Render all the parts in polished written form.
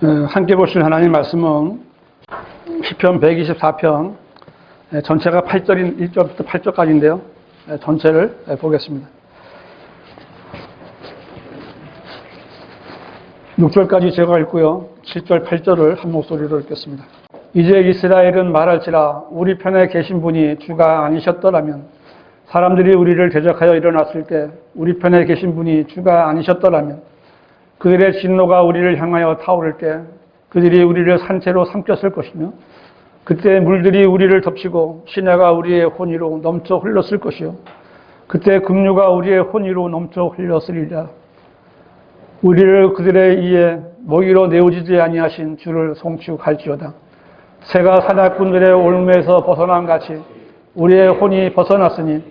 함께 보실 하나님 말씀은 시편 124편 전체가 8절인 1절부터 8절까지인데요. 전체를 보겠습니다. 6절까지 제가 읽고요. 7절, 8절을 한 목소리로 읽겠습니다. 이제 이스라엘은 말할지라 우리 편에 계신 분이 주가 아니셨더라면, 사람들이 우리를 대적하여 일어났을 때 우리 편에 계신 분이 주가 아니셨더라면, 그들의 진노가 우리를 향하여 타오를 때 그들이 우리를 산채로 삼켰을 것이며, 그때 물들이 우리를 덮치고 시내가 우리의 혼이로 넘쳐 흘렀을 것이요, 그때 급류가 우리의 혼이로 넘쳐 흘렀으리라. 우리를 그들의 이에 먹이로 내어주지 아니하신 주를 송축할지어다. 새가 사냥꾼들의 올무에서 벗어난 같이 우리의 혼이 벗어났으니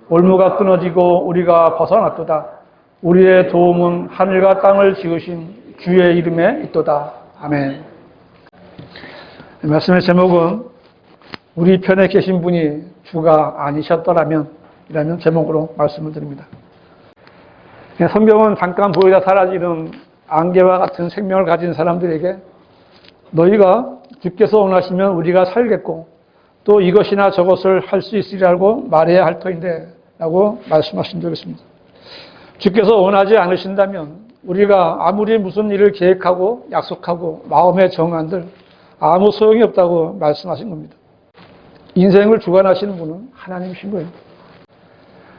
올무가 끊어지고 우리가 벗어났도다. 우리의 도움은 하늘과 땅을 지으신 주의 이름에 있도다. 아멘. 말씀의 제목은 우리 편에 계신 분이 주가 아니셨더라면 이라는 제목으로 말씀을 드립니다. 성경은 잠깐 보이다 사라지는 안개와 같은 생명을 가진 사람들에게 너희가 주께서 원하시면 우리가 살겠고 또 이것이나 저것을 할 수 있으리라고 말해야 할 터인데 라고 말씀하신 적이 있습니다. 주께서 원하지 않으신다면 우리가 아무리 무슨 일을 계획하고 약속하고 마음에 정한들 아무 소용이 없다고 말씀하신 겁니다. 인생을 주관하시는 분은 하나님이신 거예요.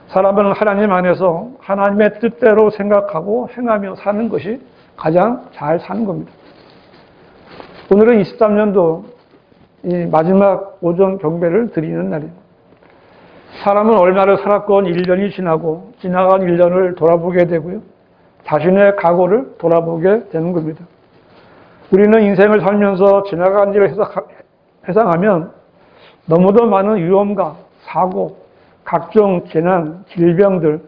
사람은 하나님 안에서 하나님의 뜻대로 생각하고 행하며 사는 것이 가장 잘 사는 겁니다. 오늘은 23년도 이 마지막 오전 경배를 드리는 날입니다. 사람은 얼마를 살았건 1년이 지나고 지나간 1년을 돌아보게 되고요. 자신의 과거를 돌아보게 되는 겁니다. 우리는 인생을 살면서 지나간 일을 회상하면 너무도 많은 위험과 사고, 각종 재난, 질병들,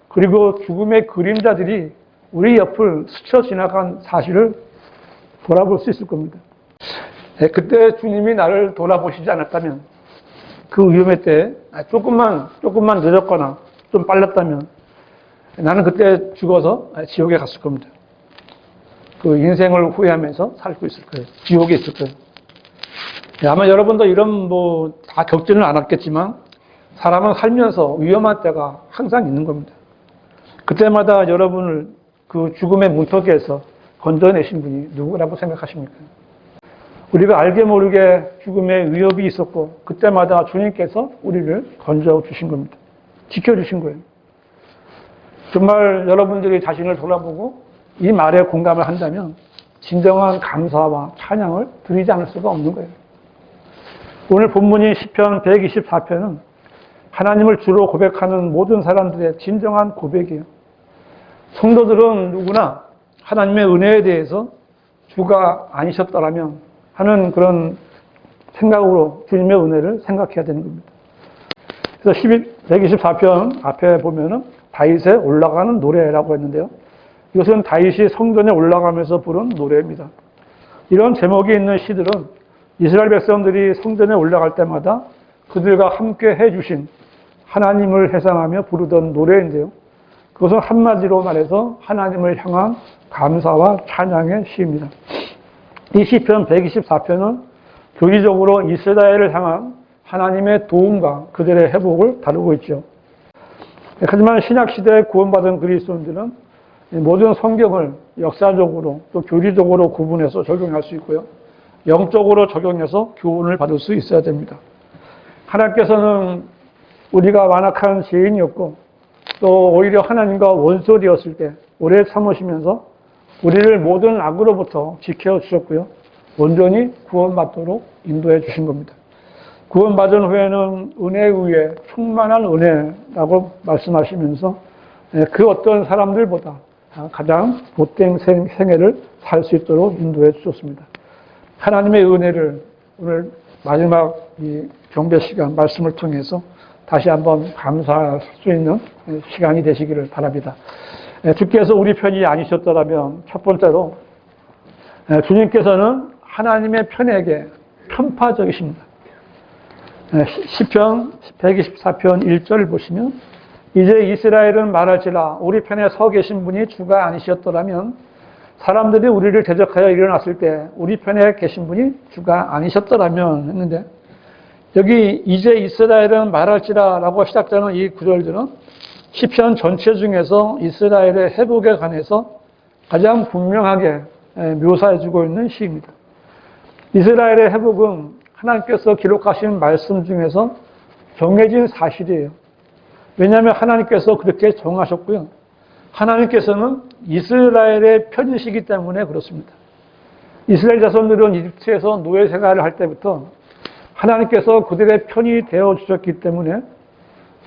그리고 죽음의 그림자들이 우리 옆을 스쳐 지나간 사실을 돌아볼 수 있을 겁니다. 그때 주님이 나를 돌아보시지 않았다면, 그 위험의 때 조금만 늦었거나 좀 빨랐다면 나는 그때 죽어서 지옥에 갔을 겁니다. 그 인생을 후회하면서 살고 있을 거예요. 지옥에 있을 거예요. 아마 여러분도 이런 다 겪지는 않았겠지만 사람은 살면서 위험한 때가 항상 있는 겁니다. 그때마다 여러분을 그 죽음의 문턱에서 건져내신 분이 누구라고 생각하십니까? 우리가 알게 모르게 죽음의 위협이 있었고 그때마다 주님께서 우리를 건져주신 겁니다. 지켜주신 거예요. 정말 여러분들이 자신을 돌아보고 이 말에 공감을 한다면 진정한 감사와 찬양을 드리지 않을 수가 없는 거예요. 오늘 본문인 시편 124편은 하나님을 주로 고백하는 모든 사람들의 진정한 고백이에요. 성도들은 누구나 하나님의 은혜에 대해서 주가 아니셨더라면 하는 그런 생각으로 주님의 은혜를 생각해야 되는 겁니다. 그래서 124편 앞에 보면은 다윗에 올라가는 노래라고 했는데요. 이것은 다윗이 성전에 올라가면서 부른 노래입니다. 이런 제목이 있는 시들은 이스라엘 백성들이 성전에 올라갈 때마다 그들과 함께 해주신 하나님을 회상하며 부르던 노래인데요. 그것은 한마디로 말해서 하나님을 향한 감사와 찬양의 시입니다. 이 시편 124편은 교리적으로 이스라엘을 향한 하나님의 도움과 그들의 회복을 다루고 있죠. 하지만 신약시대에 구원받은 그리스도인들은 모든 성경을 역사적으로 또 교리적으로 구분해서 적용할 수 있고요. 영적으로 적용해서 교훈을 받을 수 있어야 됩니다. 하나님께서는 우리가 완악한 죄인이었고 또 오히려 하나님과 원수 되었을 때 오래 참으시면서 우리를 모든 악으로부터 지켜주셨고요. 온전히 구원받도록 인도해 주신 겁니다. 구원받은 후에는 은혜 위에 충만한 은혜라고 말씀하시면서 그 어떤 사람들보다 가장 못된 생애를 살 수 있도록 인도해 주셨습니다. 하나님의 은혜를 오늘 마지막 이 경배 시간 말씀을 통해서 다시 한번 감사할 수 있는 시간이 되시기를 바랍니다. 주께서 우리 편이 아니셨더라면 첫 번째로 주님께서는 하나님의 편에게 편파적이십니다. 시편 124편 1절을 보시면 이제 이스라엘은 말할지라 우리 편에 서 계신 분이 주가 아니셨더라면 사람들이 우리를 대적하여 일어났을 때 우리 편에 계신 분이 주가 아니셨더라면 했는데, 여기 이제 이스라엘은 말할지라라고 시작되는 이 구절들은 시편 전체 중에서 이스라엘의 회복에 관해서 가장 분명하게 묘사해주고 있는 시입니다. 이스라엘의 회복은 하나님께서 기록하신 말씀 중에서 정해진 사실이에요. 왜냐하면 하나님께서 그렇게 정하셨고요. 하나님께서는 이스라엘의 편이시기 때문에 그렇습니다. 이스라엘 자손들은 이집트에서 노예 생활을 할 때부터 하나님께서 그들의 편이 되어주셨기 때문에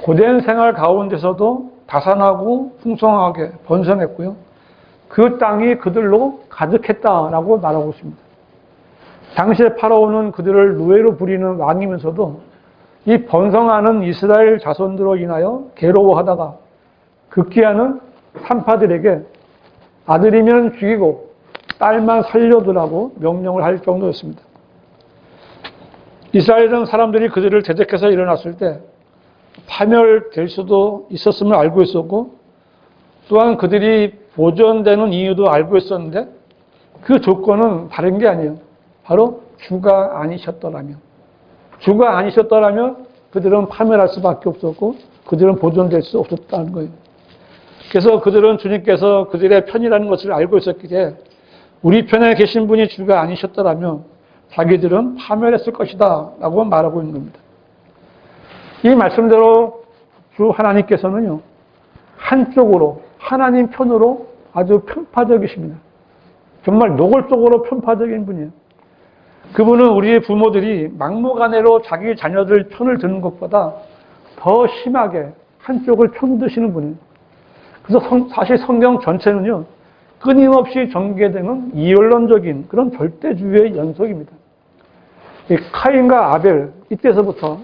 고된 생활 가운데서도 다산하고 풍성하게 번성했고요. 그 땅이 그들로 가득했다라고 말하고 있습니다. 당시에 파라오는 그들을 노예로 부리는 왕이면서도 이 번성하는 이스라엘 자손들로 인하여 괴로워하다가 급기야는 산파들에게 아들이면 죽이고 딸만 살려두라고 명령을 할 정도였습니다. 이스라엘은 사람들이 그들을 대적해서 일어났을 때 파멸될 수도 있었음을 알고 있었고, 또한 그들이 보존되는 이유도 알고 있었는데, 그 조건은 다른 게 아니에요. 바로 주가 아니셨더라면. 주가 아니셨더라면 그들은 파멸할 수밖에 없었고 그들은 보존될 수 없었다는 거예요. 그래서 그들은 주님께서 그들의 편이라는 것을 알고 있었기에 우리 편에 계신 분이 주가 아니셨더라면 자기들은 파멸했을 것이다 라고 말하고 있는 겁니다. 이 말씀대로 주 하나님께서는요, 한쪽으로 하나님 편으로 아주 편파적이십니다. 정말 노골적으로 편파적인 분이에요. 그분은 우리의 부모들이 막무가내로 자기 자녀들 편을 드는 것보다 더 심하게 한쪽을 편드시는 분이에요. 그래서 사실 성경 전체는요, 끊임없이 전개되는 이언론적인 그런 절대주의의 연속입니다. 카인과 아벨, 이때서부터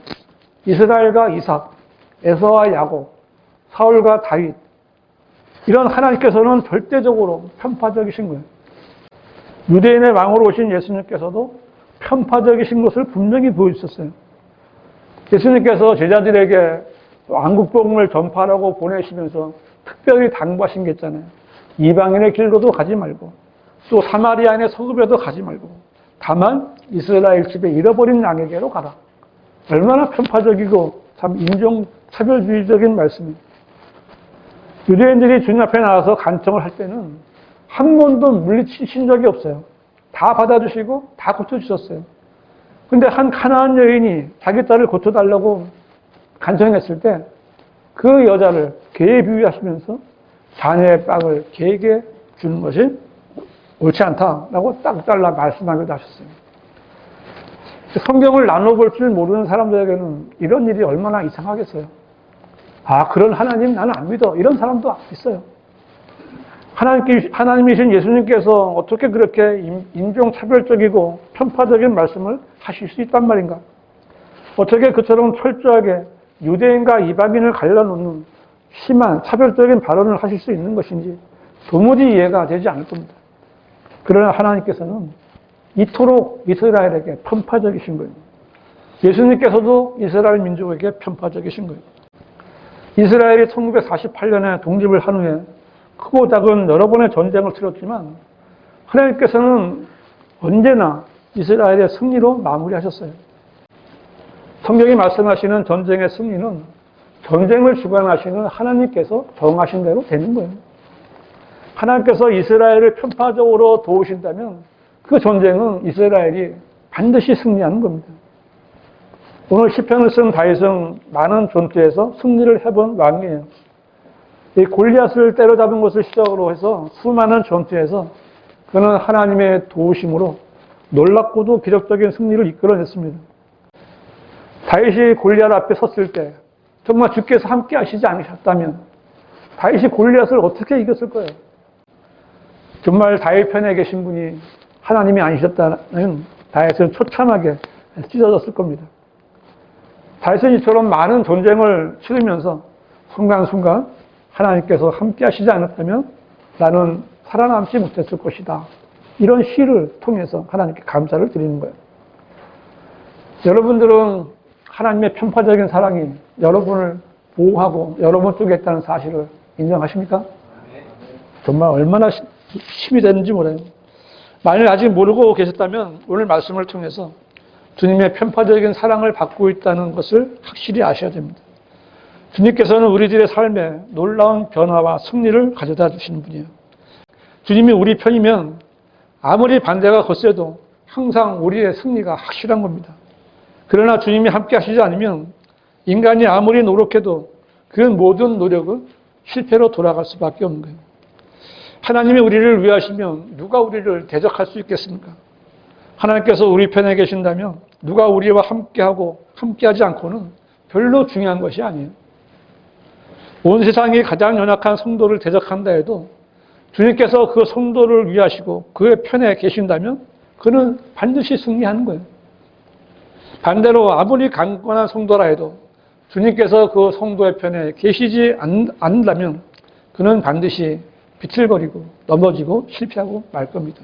이스라엘과 이삭, 에서와 야곱, 사울과 다윗, 이런 하나님께서는 절대적으로 편파적이신 거예요. 유대인의 왕으로 오신 예수님께서도 편파적이신 것을 분명히 보여주셨어요. 예수님께서 제자들에게 왕국복음을 전파하라고 보내시면서 특별히 당부하신 게 있잖아요. 이방인의 길로도 가지 말고 또 사마리아인의 서급에도 가지 말고 다만 이스라엘 집에 잃어버린 양에게로 가라. 얼마나 편파적이고 참 인종차별주의적인 말씀입니다. 유대인들이 주님 앞에 나와서 간청을 할 때는 한 번도 물리치신 적이 없어요. 다 받아주시고 다 고쳐주셨어요. 근데 한 가나안 여인이 자기 딸을 고쳐달라고 간청했을 때 그 여자를 개에 비유하시면서 자녀의 빵을 개에게 주는 것이 옳지 않다라고 딱 잘라 말씀하기도 하셨어요. 성경을 나눠볼 줄 모르는 사람들에게는 이런 일이 얼마나 이상하겠어요. 아, 그런 하나님 나는 안 믿어. 이런 사람도 있어요. 하나님이신 예수님께서 어떻게 그렇게 인종차별적이고 편파적인 말씀을 하실 수 있단 말인가? 어떻게 그처럼 철저하게 유대인과 이방인을 갈라놓는 심한 차별적인 발언을 하실 수 있는 것인지 도무지 이해가 되지 않을 겁니다. 그러나 하나님께서는 이토록 이스라엘에게 편파적이신 거예요. 예수님께서도 이스라엘 민족에게 편파적이신 거예요. 이스라엘이 1948년에 독립을 한 후에 크고 작은 여러 번의 전쟁을 치렀지만 하나님께서는 언제나 이스라엘의 승리로 마무리하셨어요. 성경이 말씀하시는 전쟁의 승리는 전쟁을 주관하시는 하나님께서 정하신 대로 되는 거예요. 하나님께서 이스라엘을 편파적으로 도우신다면 그 전쟁은 이스라엘이 반드시 승리하는 겁니다. 오늘 시편을 쓴 다윗은 많은 전투에서 승리를 해본 왕이에요. 이 골리앗을 때려잡은 것을 시작으로 해서 수많은 전투에서 그는 하나님의 도우심으로 놀랍고도 기적적인 승리를 이끌어냈습니다. 다윗이 골리앗 앞에 섰을 때 정말 주께서 함께 하시지 않으셨다면 다윗이 골리앗을 어떻게 이겼을 거예요? 정말 다윗 편에 계신 분이 하나님이 아니셨다면 다윗은 처참하게 찢어졌을 겁니다. 다윗은 이처럼 많은 전쟁을 치르면서 순간순간 하나님께서 함께 하시지 않았다면 나는 살아남지 못했을 것이다. 이런 시를 통해서 하나님께 감사를 드리는 거예요. 여러분들은 하나님의 편파적인 사랑이 여러분을 보호하고 여러분 쪽에 있다는 사실을 인정하십니까? 정말 얼마나 힘이 되는지 몰라요. 만일 아직 모르고 계셨다면 오늘 말씀을 통해서 주님의 편파적인 사랑을 받고 있다는 것을 확실히 아셔야 됩니다. 주님께서는 우리들의 삶에 놀라운 변화와 승리를 가져다 주시는 분이에요. 주님이 우리 편이면 아무리 반대가 거세도 항상 우리의 승리가 확실한 겁니다. 그러나 주님이 함께 하시지 않으면 인간이 아무리 노력해도 그 모든 노력은 실패로 돌아갈 수밖에 없는 거예요. 하나님이 우리를 위하시면 누가 우리를 대적할 수 있겠습니까? 하나님께서 우리 편에 계신다면 누가 우리와 함께하고 함께하지 않고는 별로 중요한 것이 아니에요. 온 세상이 가장 연약한 성도를 대적한다 해도 주님께서 그 성도를 위하시고 그의 편에 계신다면 그는 반드시 승리하는 거예요. 반대로 아무리 강건한 성도라 해도 주님께서 그 성도의 편에 계시지 않는다면 그는 반드시 비틀거리고 넘어지고 실패하고 말 겁니다.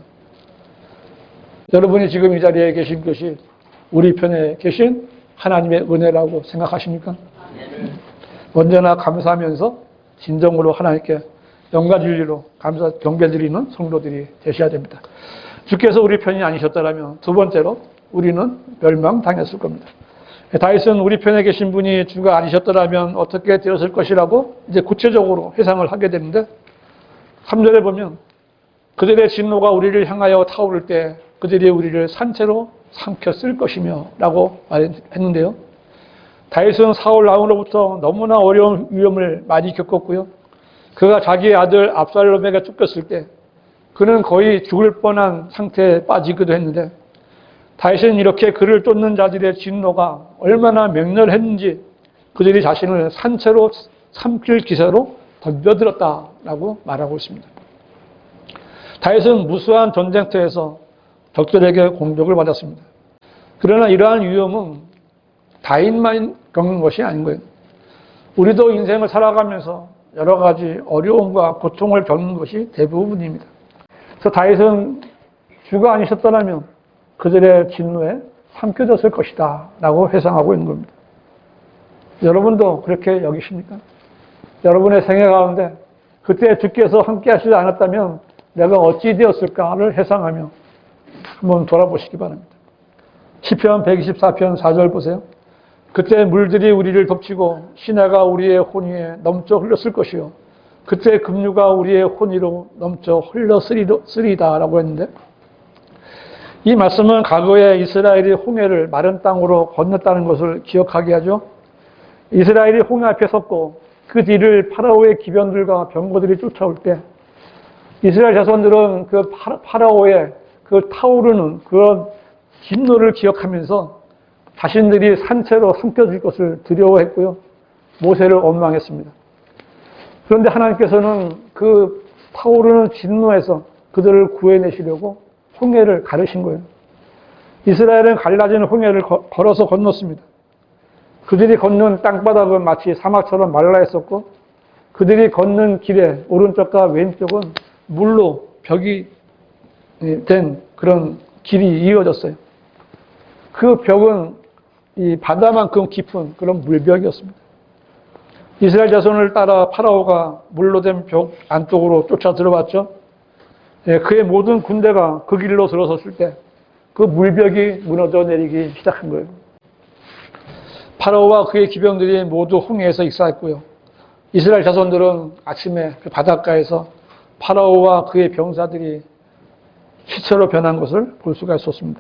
여러분이 지금 이 자리에 계신 것이 우리 편에 계신 하나님의 은혜라고 생각하십니까? 언제나 감사하면서 진정으로 하나님께 영과 진리로 감사 경배드리는 성도들이 되셔야 됩니다. 주께서 우리 편이 아니셨다면 두 번째로 우리는 멸망당했을 겁니다. 다윗은 우리 편에 계신 분이 주가 아니셨더라면 어떻게 되었을 것이라고 이제 구체적으로 회상을 하게 되는데 3절에 보면 그들의 진노가 우리를 향하여 타오를 때 그들이 우리를 산채로 삼켰을 것이며 라고 말했는데요. 다윗은 사울 왕으로부터 너무나 어려운 위험을 많이 겪었고요. 그가 자기의 아들 압살롬에게 쫓겼을 때 그는 거의 죽을 뻔한 상태에 빠지기도 했는데 다윗은 이렇게 그를 쫓는 자들의 진노가 얼마나 맹렬했는지 그들이 자신을 산채로 삼킬 기세로 덤벼들었다라고 말하고 있습니다. 다윗은 무수한 전쟁터에서 적들에게 공격을 받았습니다. 그러나 이러한 위험은 다윗만 겪는 것이 아닌 거예요. 우리도 인생을 살아가면서 여러 가지 어려움과 고통을 겪는 것이 대부분입니다. 그래서 다윗은 주가 아니셨더라면 그들의 진노에 삼켜졌을 것이다 라고 회상하고 있는 겁니다. 여러분도 그렇게 여기십니까? 여러분의 생애 가운데 그때 주께서 함께 하시지 않았다면 내가 어찌 되었을까를 회상하며 한번 돌아보시기 바랍니다. 시편 124편 4절 보세요. 그때 물들이 우리를 덮치고 시내가 우리의 혼위에 넘쳐 흘렀을 것이요 그때 급류가 우리의 혼위로 넘쳐 흘렀으리다 라고 했는데 이 말씀은 과거에 이스라엘이 홍해를 마른 땅으로 건넜다는 것을 기억하게 하죠. 이스라엘이 홍해 앞에 섰고 그 뒤를 파라오의 기병들과 병거들이 쫓아올 때 이스라엘 자손들은 그 파라오의 그 타오르는 그런 진노를 기억하면서 자신들이 산채로 삼켜질 것을 두려워했고요. 모세를 원망했습니다. 그런데 하나님께서는 그 타오르는 진노에서 그들을 구해내시려고 홍해를 가르신 거예요. 이스라엘은 갈라진 홍해를 걸어서 건넜습니다. 그들이 걷는 땅바닥은 마치 사막처럼 말라 있었고 그들이 걷는 길의 오른쪽과 왼쪽은 물로 벽이 된 그런 길이 이어졌어요. 그 벽은 이 바다만큼 깊은 그런 물벽이었습니다. 이스라엘 자손을 따라 파라오가 물로 된 벽 안쪽으로 쫓아 들어왔죠. 그의 모든 군대가 그 길로 들어섰을 때 그 물벽이 무너져 내리기 시작한 거예요. 파라오와 그의 기병들이 모두 홍해에서 익사했고요. 이스라엘 자손들은 아침에 그 바닷가에서 파라오와 그의 병사들이 시체로 변한 것을 볼 수가 있었습니다.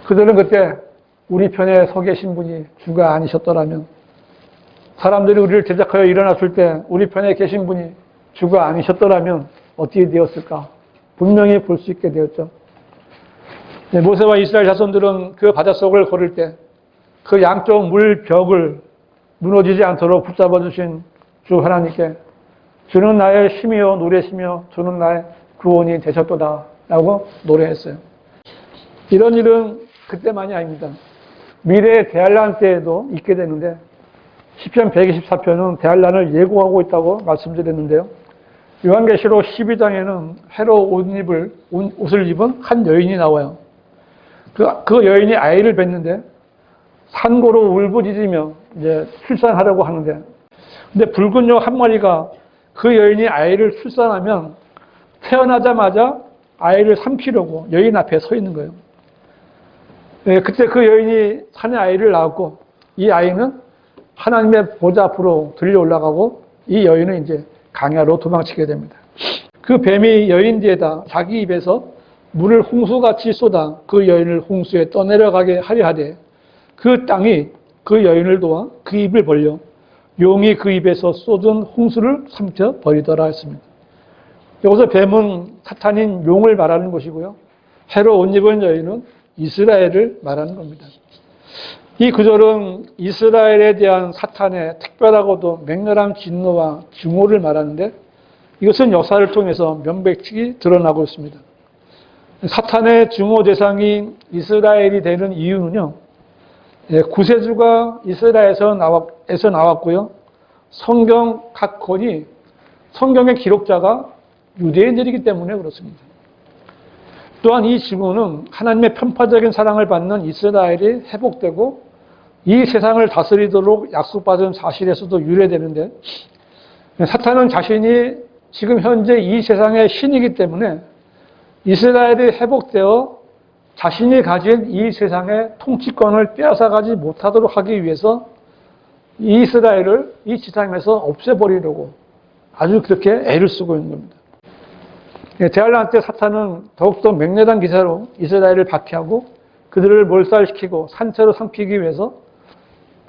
그들은 그때 우리 편에 서 계신 분이 주가 아니셨더라면 사람들이 우리를 대적하여 일어났을 때 우리 편에 계신 분이 주가 아니셨더라면 어떻게 되었을까? 분명히 볼 수 있게 되었죠. 모세와 이스라엘 자손들은 그 바닷속을 걸을 때 그 양쪽 물벽을 무너지지 않도록 붙잡아 주신 주 하나님께 주는 나의 힘이요 노래시며 주는 나의 구원이 되셨도다 라고 노래했어요. 이런 일은 그때만이 아닙니다. 미래의 대환란 때에도 있게 되는데 시편 124편은 대환란을 예고하고 있다고 말씀드렸는데요. 요한계시록 12장에는 회로 옷을 입은 한 여인이 나와요. 그 여인이 아이를 낳는데 산고로 울부짖으며 이제 출산하려고 하는데 근데 붉은 용 한 마리가 그 여인이 아이를 출산하면 태어나자마자 아이를 삼키려고 여인 앞에 서 있는 거예요. 그때 그 여인이 산에 아이를 낳았고 이 아이는 하나님의 보좌 앞으로 들려 올라가고 이 여인은 이제 강야로 도망치게 됩니다. 그 뱀이 여인 뒤에다 자기 입에서 물을 홍수같이 쏟아 그 여인을 홍수에 떠내려가게 하려 하되 그 땅이 그 여인을 도와 그 입을 벌려 용이 그 입에서 쏟은 홍수를 삼켜 버리더라 했습니다. 여기서 뱀은 사탄인 용을 말하는 것이고요. 해로 옷 입은 여인은 이스라엘을 말하는 겁니다. 이 구절은 이스라엘에 대한 사탄의 특별하고도 맹렬한 진노와 증오를 말하는데 이것은 역사를 통해서 명백히 드러나고 있습니다. 사탄의 증오 대상이 이스라엘이 되는 이유는요. 구세주가 이스라엘에서 나왔고요. 성경 각 권이 성경의 기록자가 유대인들이기 때문에 그렇습니다. 또한 이 증오는 하나님의 편파적인 사랑을 받는 이스라엘이 회복되고 이 세상을 다스리도록 약속받은 사실에서도 유래되는데 사탄은 자신이 지금 현재 이 세상의 신이기 때문에 이스라엘이 회복되어 자신이 가진 이 세상의 통치권을 빼앗아가지 못하도록 하기 위해서 이스라엘을 이 지상에서 없애버리려고 아주 그렇게 애를 쓰고 있는 겁니다. 데알란 때 사탄은 더욱더 맹렬한 기세로 이스라엘을 박해하고 그들을 몰살시키고 산채로 삼키기 위해서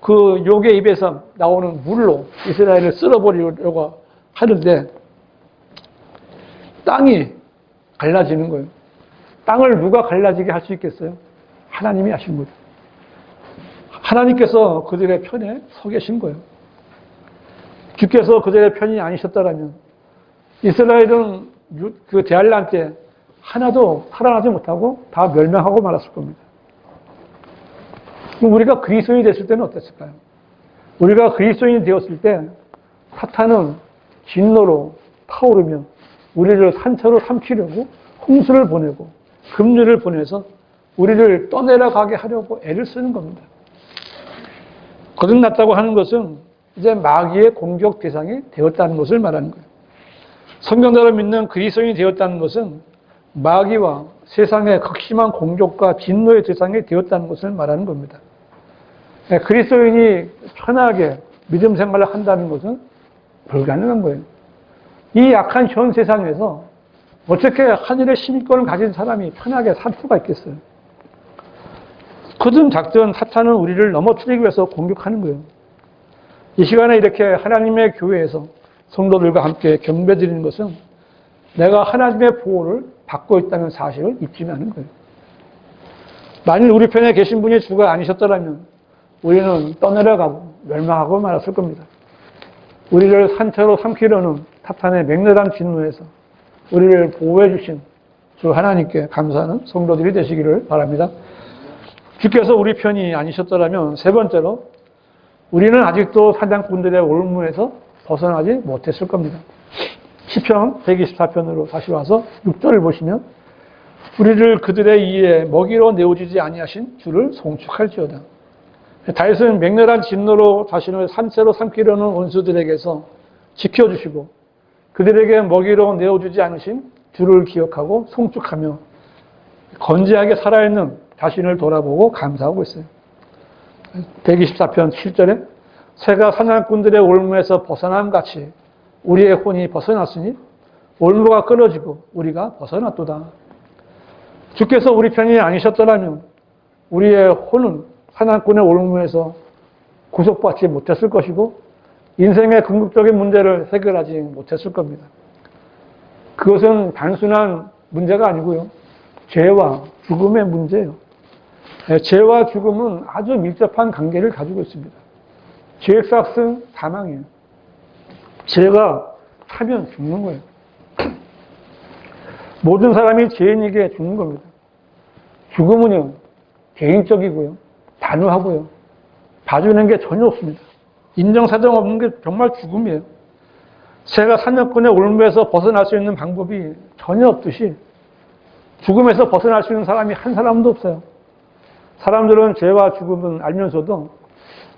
그 욕의 입에서 나오는 물로 이스라엘을 쓸어버리려고 하는데 땅이 갈라지는 거예요. 땅을 누가 갈라지게 할 수 있겠어요? 하나님이 하신 거죠. 하나님께서 그들의 편에 서 계신 거예요. 주께서 그들의 편이 아니셨다면 이스라엘은 그 데알란 때 하나도 살아나지 못하고 다 멸망하고 말았을 겁니다. 그럼 우리가 그리스도인이 됐을 때는 어땠을까요? 우리가 그리스도인이 되었을 때 사탄은 진노로 타오르며 우리를 산채로 삼키려고 홍수를 보내고 급류를 보내서 우리를 떠내려가게 하려고 애를 쓰는 겁니다. 거듭났다고 하는 것은 이제 마귀의 공격 대상이 되었다는 것을 말하는 거예요. 성경대로 믿는 그리스도인이 되었다는 것은 마귀와 세상의 극심한 공격과 진노의 대상이 되었다는 것을 말하는 겁니다. 그리스도인이 편하게 믿음 생활을 한다는 것은 불가능한 거예요. 이 약한 현 세상에서 어떻게 하늘의 시민권을 가진 사람이 편하게 살 수가 있겠어요? 거듭 작전 사탄은 우리를 넘어뜨리기 위해서 공격하는 거예요. 이 시간에 이렇게 하나님의 교회에서 성도들과 함께 경배드리는 것은 내가 하나님의 보호를 받고 있다는 사실을 잊지 않는 거예요. 만일 우리 편에 계신 분이 주가 아니셨더라면 우리는 떠내려가고 멸망하고 말았을 겁니다. 우리를 산채로 삼키려는 사탄의 맹렬한 진노에서 우리를 보호해 주신 주 하나님께 감사하는 성도들이 되시기를 바랍니다. 주께서 우리 편이 아니셨더라면 세 번째로 우리는 아직도 사냥꾼들의 올무에서 벗어나지 못했을 겁니다. 시편 124편으로 다시 와서 6절을 보시면 우리를 그들의 이에 먹이로 내어주지 아니하신 주를 송축할지어다. 다윗은 맹렬한 진노로 자신을 산채로 삼키려는 원수들에게서 지켜주시고 그들에게 먹이로 내어주지 않으신 주를 기억하고 송축하며 건재하게 살아있는 자신을 돌아보고 감사하고 있어요. 124편 7절에 새가 사냥꾼들의 올무에서 벗어남 같이 우리의 혼이 벗어났으니 올무가 끊어지고 우리가 벗어났도다. 주께서 우리 편이 아니셨더라면 우리의 혼은 사냥꾼의 올무에서 구속받지 못했을 것이고 인생의 궁극적인 문제를 해결하지 못했을 겁니다. 그것은 단순한 문제가 아니고요. 죄와 죽음의 문제예요. 죄와 죽음은 아주 밀접한 관계를 가지고 있습니다. 죄의 삭은 사망이에요. 죄가 사면 죽는 거예요. 모든 사람이 죄인에게 죽는 겁니다. 죽음은요, 개인적이고요, 단호하고요, 봐주는 게 전혀 없습니다. 인정사정 없는 게 정말 죽음이에요. 새가 사냥꾼의 올무에서 벗어날 수 있는 방법이 전혀 없듯이 죽음에서 벗어날 수 있는 사람이 한 사람도 없어요. 사람들은 죄와 죽음은 알면서도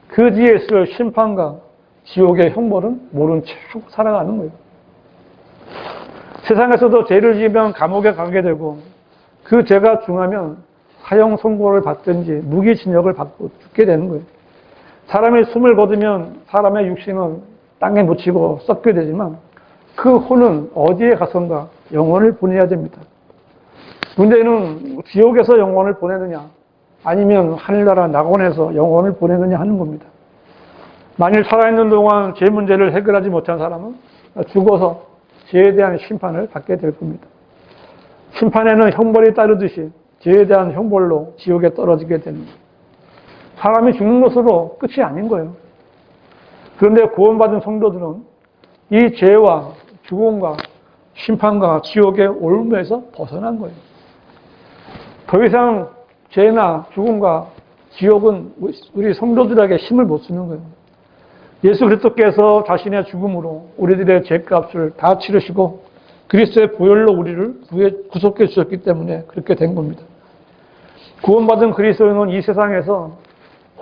그 뒤에 있을 심판과 지옥의 형벌은 모른 채 살아가는 거예요. 세상에서도 죄를 지으면 감옥에 가게 되고 그 죄가 중하면 사형 선고를 받든지 무기징역을 받고 죽게 되는 거예요. 사람이 숨을 거두면 사람의 육신은 땅에 묻히고 썩게 되지만 그 혼은 어디에 가선가 영혼을 보내야 됩니다. 문제는 지옥에서 영혼을 보내느냐 아니면 하늘나라 낙원에서 영혼을 보내느냐 하는 겁니다. 만일 살아있는 동안 죄 문제를 해결하지 못한 사람은 죽어서 죄에 대한 심판을 받게 될 겁니다. 심판에는 형벌이 따르듯이 죄에 대한 형벌로 지옥에 떨어지게 되는 거예요. 사람이 죽는 것으로 끝이 아닌 거예요. 그런데 구원받은 성도들은 이 죄와 죽음과 심판과 지옥의 올무에서 벗어난 거예요. 더 이상 죄나 죽음과 지옥은 우리 성도들에게 힘을 못 쓰는 거예요. 예수 그리스도께서 자신의 죽음으로 우리들의 죄값을 다 치르시고 그리스도의 보혈로 우리를 구속해 주셨기 때문에 그렇게 된 겁니다. 구원받은 그리스도인은 이 세상에서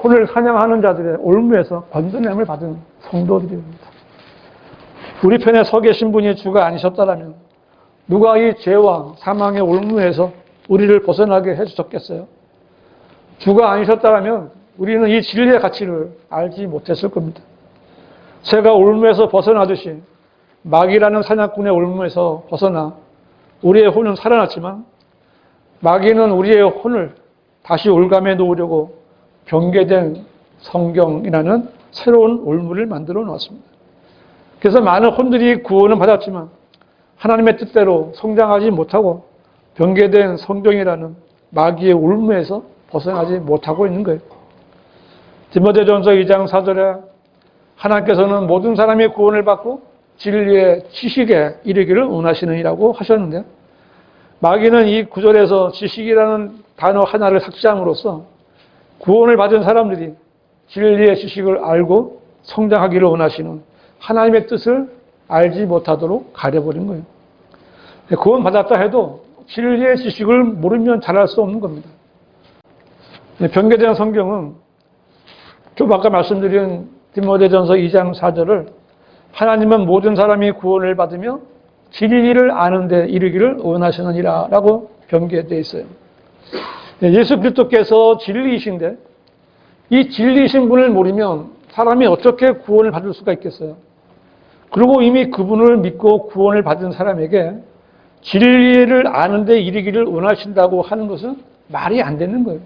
혼을 사냥하는 자들의 올무에서 건져냄을 받은 성도들입니다. 우리 편에 서 계신 분이 주가 아니셨다면 누가 이 죄와 사망의 올무에서 우리를 벗어나게 해주셨겠어요? 주가 아니셨다면 우리는 이 진리의 가치를 알지 못했을 겁니다. 새가 올무에서 벗어나듯이 마귀라는 사냥꾼의 올무에서 벗어나 우리의 혼은 살아났지만 마귀는 우리의 혼을 다시 올감해 놓으려고 변개된 성경이라는 새로운 올무를 만들어 놓았습니다. 그래서 많은 혼들이 구원은 받았지만 하나님의 뜻대로 성장하지 못하고 변개된 성경이라는 마귀의 올무에서 벗어나지 못하고 있는 거예요. 디모데전서 2장 4절에 하나님께서는 모든 사람이 구원을 받고 진리의 지식에 이르기를 원하시느니라고 하셨는데 마귀는 이 구절에서 지식이라는 단어 하나를 삭제함으로써 구원을 받은 사람들이 진리의 지식을 알고 성장하기를 원하시는 하나님의 뜻을 알지 못하도록 가려버린 거예요. 구원 받았다 해도 진리의 지식을 모르면 잘할 수 없는 겁니다. 변개된 성경은 좀 아까 말씀드린 디모데전서 2장 4절을 하나님은 모든 사람이 구원을 받으며 진리를 아는 데 이르기를 원하시느니라 라고 변개되어 있어요. 예수 그리스도께서 진리이신데 이 진리이신 분을 모르면 사람이 어떻게 구원을 받을 수가 있겠어요? 그리고 이미 그분을 믿고 구원을 받은 사람에게 진리를 아는 데 이르기를 원하신다고 하는 것은 말이 안 되는 거예요.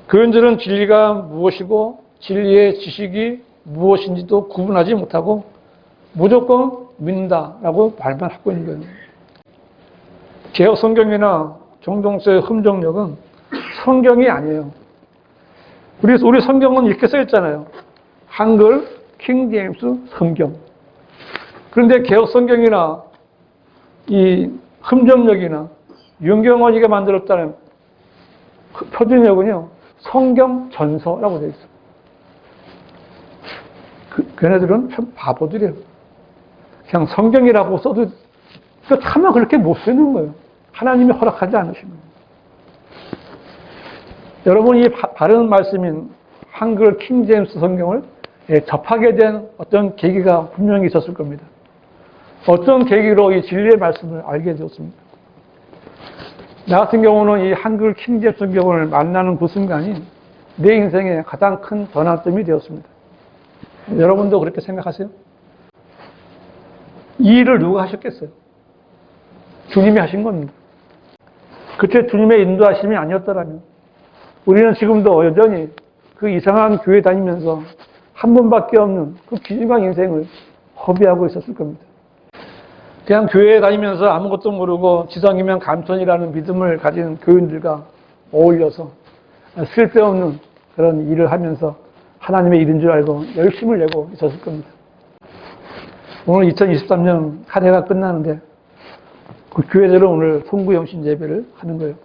그런들은 진리가 무엇이고 진리의 지식이 무엇인지도 구분하지 못하고 무조건 믿는다라고 말만 하고 있는 거예요. 개혁 성경이나 정동서의 흠정력은 성경이 아니에요. 우리 성경은 이렇게 써 있잖아요. 한글 킹 제임스 성경. 그런데 개혁 성경이나 이 흠정력이나 윤경원이가 만들었다는 표준력은요 성경 전서라고 되어 있어요. 걔네들은 참 바보들이에요. 그냥 성경이라고 써도 차마 그렇게 못 쓰는 거예요. 하나님이 허락하지 않으시면. 여러분이 바른 말씀인 한글 킹 제임스 성경을 접하게 된 어떤 계기가 분명히 있었을 겁니다. 어떤 계기로 이 진리의 말씀을 알게 되었습니다. 나 같은 경우는 이 한글 킹 제임스 성경을 만나는 그 순간이 내 인생의 가장 큰 전환점이 되었습니다. 여러분도 그렇게 생각하세요? 이 일을 누가 하셨겠어요? 주님이 하신 겁니다. 그때 주님의 인도하심이 아니었더라면 우리는 지금도 여전히 그 이상한 교회 다니면서 한 번밖에 없는 그 귀중한 인생을 허비하고 있었을 겁니다. 그냥 교회에 다니면서 아무것도 모르고 지성이면 감천이라는 믿음을 가진 교인들과 어울려서 쓸데없는 그런 일을 하면서 하나님의 일인 줄 알고 열심을 내고 있었을 겁니다. 오늘 2023년 한 해가 끝나는데 그 교회들은 오늘 송구영신 예배를 하는 거예요.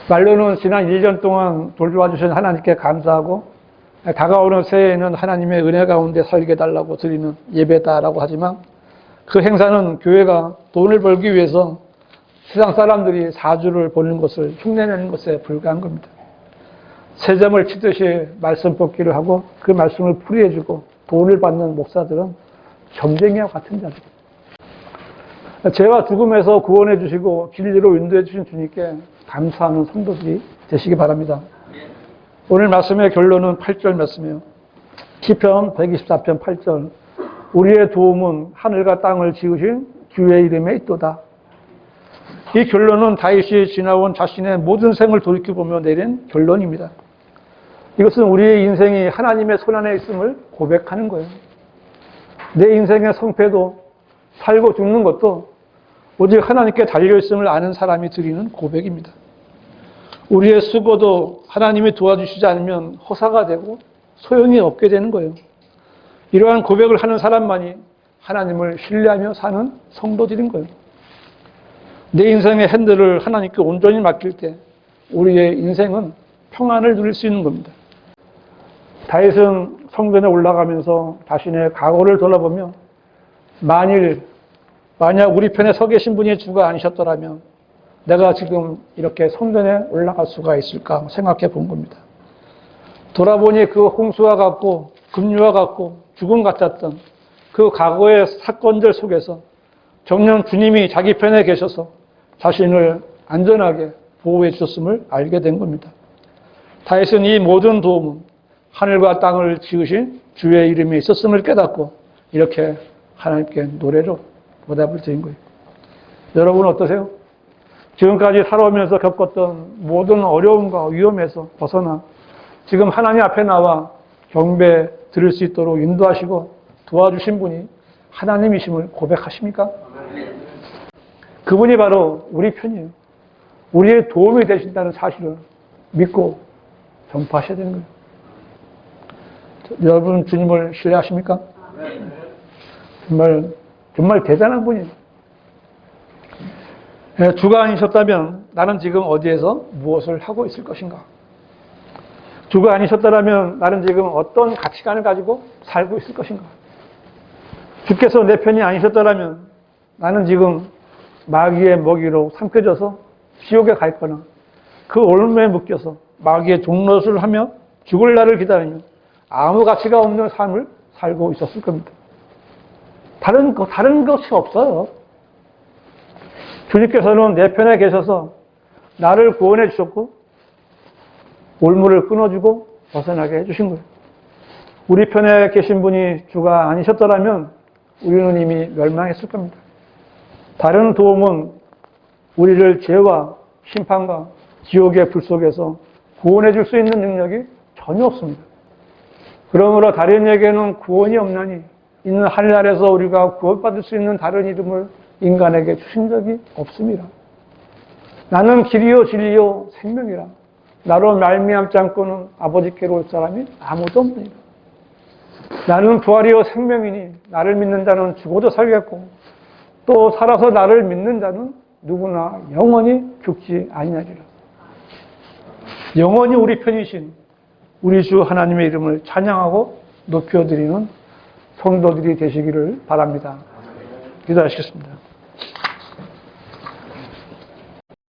말로는 지난 1년 동안 돌보아 주신 하나님께 감사하고 다가오는 새해에는 하나님의 은혜 가운데 살게 달라고 드리는 예배다라고 하지만 그 행사는 교회가 돈을 벌기 위해서 세상 사람들이 사주를 보는 것을 흉내내는 것에 불과한 겁니다. 세점을 치듯이 말씀 뽑기를 하고 그 말씀을 풀이해주고 돈을 받는 목사들은 점쟁이와 같은 자들. 죄와 죽음에서 구원해 주시고 진리로 인도해 주신 주님께 감사하는 성도들이 되시기 바랍니다. 오늘 말씀의 결론은 8절 말씀이에요. 시편 124편 8절. 우리의 도움은 하늘과 땅을 지으신 주의 이름에 있도다. 이 결론은 다윗이 지나온 자신의 모든 생을 돌이켜보며 내린 결론입니다. 이것은 우리의 인생이 하나님의 손안에 있음을 고백하는 거예요. 내 인생의 성패도 살고 죽는 것도 오직 하나님께 달려있음을 아는 사람이 드리는 고백입니다. 우리의 수고도 하나님이 도와주시지 않으면 허사가 되고 소용이 없게 되는 거예요. 이러한 고백을 하는 사람만이 하나님을 신뢰하며 사는 성도들인 거예요. 내 인생의 핸들을 하나님께 온전히 맡길 때 우리의 인생은 평안을 누릴 수 있는 겁니다. 다윗은 성전에 올라가면서 자신의 과거를 돌아보며 만약 우리 편에 서 계신 분이 주가 아니셨더라면 내가 지금 이렇게 성전에 올라갈 수가 있을까 생각해 본 겁니다. 돌아보니 그 홍수와 같고 급류와 같고 죽음 같았던 그 과거의 사건들 속에서 정녕 주님이 자기 편에 계셔서 자신을 안전하게 보호해 주셨음을 알게 된 겁니다. 다윗은 이 모든 도움은 하늘과 땅을 지으신 주의 이름이 있었음을 깨닫고 이렇게 하나님께 노래로 보답을 드린 거예요. 여러분 어떠세요? 지금까지 살아오면서 겪었던 모든 어려움과 위험에서 벗어나 지금 하나님 앞에 나와 경배 드릴 수 있도록 인도하시고 도와주신 분이 하나님이심을 고백하십니까? 그분이 바로 우리 편이에요. 우리의 도움이 되신다는 사실을 믿고 전파하셔야 되는 거예요. 여러분 주님을 신뢰하십니까? 정말 대단한 분이에요. 주가 아니셨다면 나는 지금 어디에서 무엇을 하고 있을 것인가? 주가 아니셨다면 나는 지금 어떤 가치관을 가지고 살고 있을 것인가? 주께서 내 편이 아니셨다면 나는 지금 마귀의 먹이로 삼켜져서 지옥에 가 있거나 그 올무에 묶여서 마귀의 종노릇을 하며 죽을 날을 기다리며 아무 가치가 없는 삶을 살고 있었을 겁니다. 다른 것이 없어요. 주님께서는 내 편에 계셔서 나를 구원해 주셨고 올무를 끊어주고 벗어나게 해주신 거예요. 우리 편에 계신 분이 주가 아니셨더라면 우리는 이미 멸망했을 겁니다. 다른 도움은 우리를 죄와 심판과 지옥의 불 속에서 구원해 줄 수 있는 능력이 전혀 없습니다. 그러므로 다른 에게는 구원이 없나니 있는 하늘 아래서 우리가 구원받을 수 있는 다른 이름을 인간에게 주신 적이 없습니다. 나는 길이요 진리요 생명이라 나로 말미암지 않고는 아버지께로 올 사람이 아무도 없느니라. 나는 부활이요 생명이니 나를 믿는 자는 죽어도 살겠고 또 살아서 나를 믿는 자는 누구나 영원히 죽지 아니하리라. 영원히 우리 편이신 우리 주 하나님의 이름을 찬양하고 높여드리는 성도들이 되시기를 바랍니다. 기도하시겠습니다.